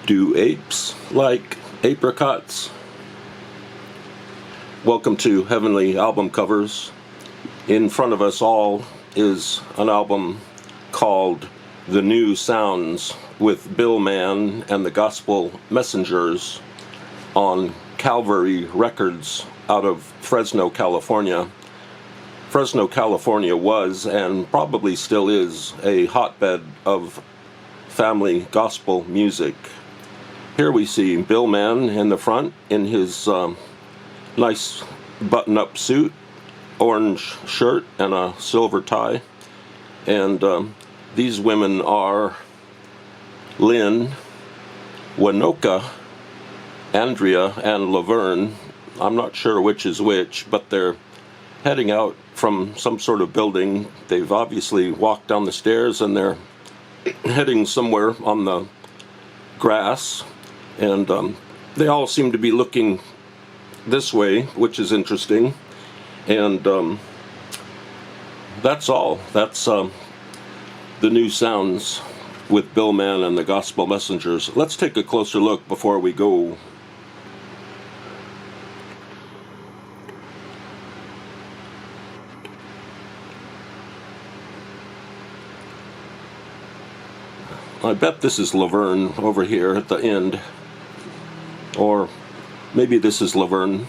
Do apes like apricots? Welcome to Heavenly Album Covers. In front of us all is an album called The New Sounds with Bill Mann and the Gospel Messengers on Calvary Records out of Fresno, California. Fresno, California was and probably still is a hotbed of family gospel music. Here we see Bill Mann in the front in his nice button-up suit, orange shirt, and a silver tie. And these women are Lynn, Winoka, Andrea, and Laverne. I'm not sure which is which, but they're heading out from some sort of building. They've obviously walked down the stairs and they're heading somewhere on the grass. And they all seem to be looking this way, which is interesting. And that's all. That's the New Sounds with Bill Mann and the Gospel Messengers. Let's take a closer look before we go. I bet this is Laverne over here at the end. Or maybe this is Laverne.